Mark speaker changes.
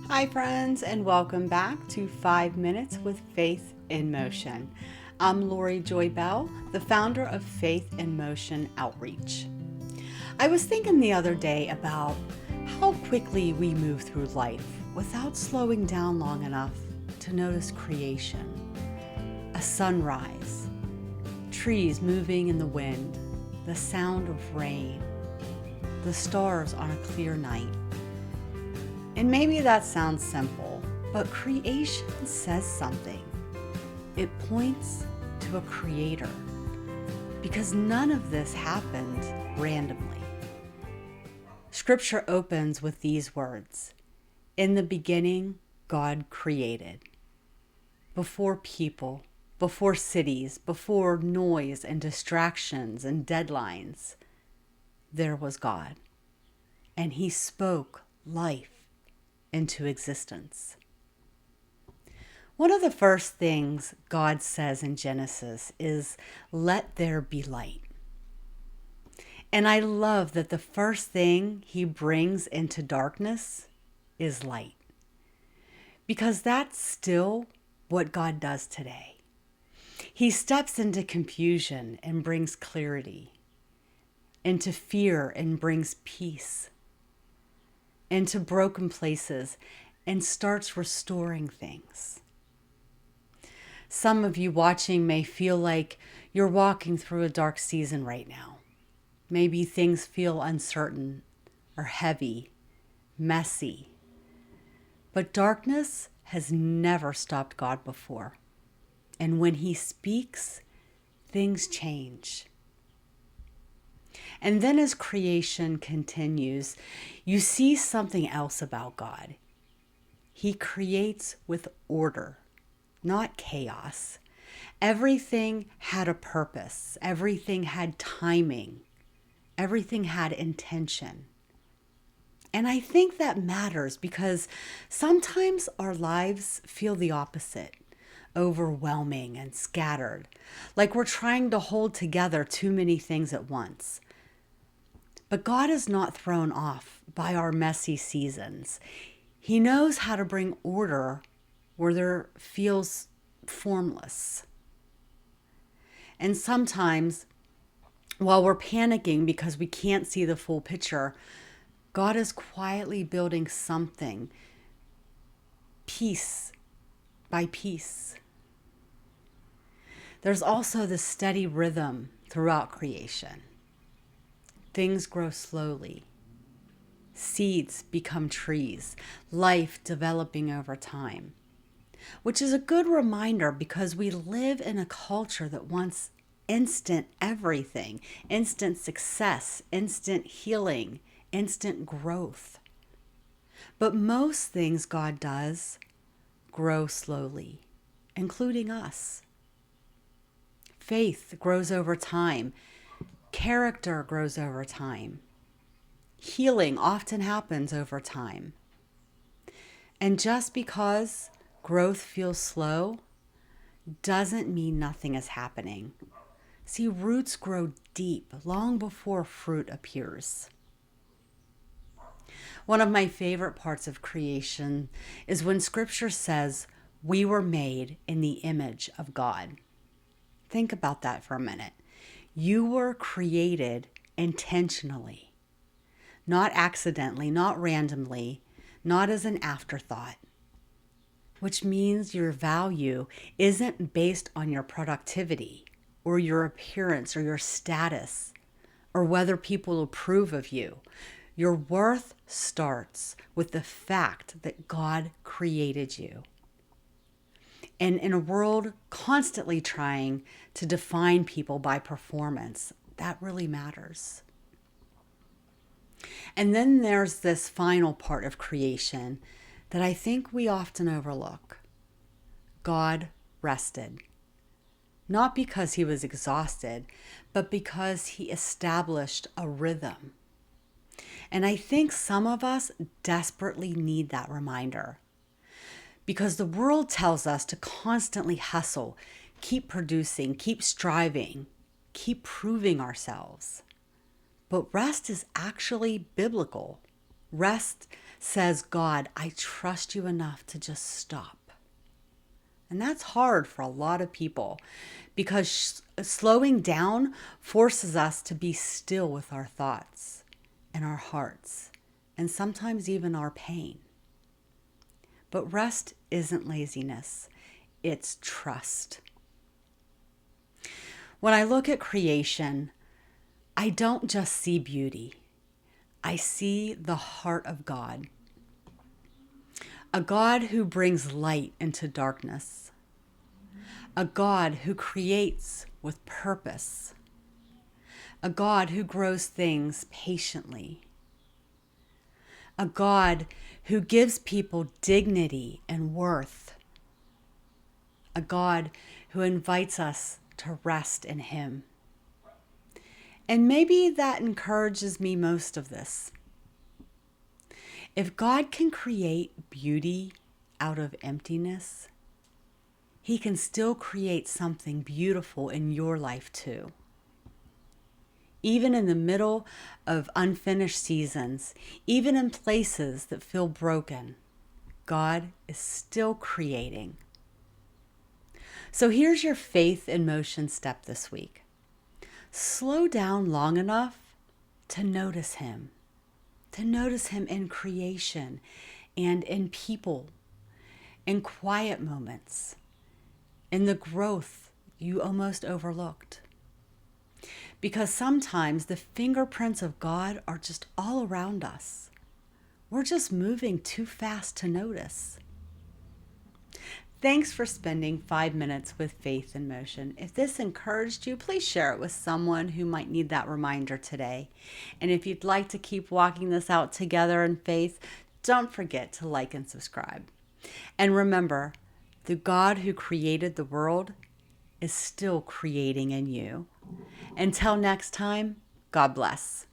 Speaker 1: Hi, friends, and welcome back to 5 Minutes with Faith in Motion. I'm Lori Joy Bell, the founder of Faith in Motion Outreach. I was thinking the other day about how quickly we move through life without slowing down long enough to notice creation. A sunrise, trees moving in the wind, the sound of rain, the stars on a clear night. And maybe that sounds simple, but creation says something. It points to a creator, because none of this happened randomly. Scripture opens with these words: "In the beginning, God created." Before people, before cities, before noise and distractions and deadlines, there was God, and He spoke life into existence. One of the first things God says in Genesis is, "Let there be light." And I love that the first thing He brings into darkness is light, because that's still what God does today. He steps into confusion and brings clarity, into fear and brings peace, into broken places and starts restoring things. Some of you watching may feel like you're walking through a dark season right now. Maybe things feel uncertain or heavy, messy. But darkness has never stopped God before. And when He speaks, things change. And then as creation continues, you see something else about God. He creates with order, not chaos. Everything had a purpose. Everything had timing. Everything had intention. And I think that matters because sometimes our lives feel the opposite, overwhelming and scattered, like we're trying to hold together too many things at once. But God is not thrown off by our messy seasons. He knows how to bring order where there feels formless. And sometimes, while we're panicking because we can't see the full picture, God is quietly building something, piece by piece. There's also the steady rhythm throughout creation. Things grow slowly. Seeds become trees, life developing over time, which is a good reminder because we live in a culture that wants instant everything, instant success, instant healing, instant growth. But most things God does grow slowly, including us. Faith grows over time. Character grows over time. Healing often happens over time. And just because growth feels slow doesn't mean nothing is happening. See, roots grow deep long before fruit appears. One of my favorite parts of creation is when Scripture says we were made in the image of God. Think about that for a minute. You were created intentionally, not accidentally, not randomly, not as an afterthought, which means your value isn't based on your productivity or your appearance or your status or whether people approve of you. Your worth starts with the fact that God created you. And in a world constantly trying to define people by performance, that really matters. And then there's this final part of creation that I think we often overlook. God rested. Not because He was exhausted, but because He established a rhythm. And I think some of us desperately need that reminder. Because the world tells us to constantly hustle, keep producing, keep striving, keep proving ourselves. But rest is actually biblical. Rest says, God, I trust you enough to just stop. And that's hard for a lot of people because slowing down forces us to be still with our thoughts and our hearts and sometimes even our pain. But rest isn't laziness, it's trust. When I look at creation, I don't just see beauty. I see the heart of God. A God who brings light into darkness. A God who creates with purpose. A God who grows things patiently. A God who gives people dignity and worth. A God who invites us to rest in Him. And maybe that encourages me most of this. If God can create beauty out of emptiness, He can still create something beautiful in your life too. Even in the middle of unfinished seasons, even in places that feel broken, God is still creating. So here's your faith in motion step this week. Slow down long enough to notice Him in creation and in people, in quiet moments, in the growth you almost overlooked. Because sometimes the fingerprints of God are just all around us. We're just moving too fast to notice. Thanks for spending 5 minutes with Faith in Motion. If this encouraged you, please share it with someone who might need that reminder today. And if you'd like to keep walking this out together in faith, don't forget to like and subscribe. And remember, the God who created the world is still creating in you. Until next time, God bless.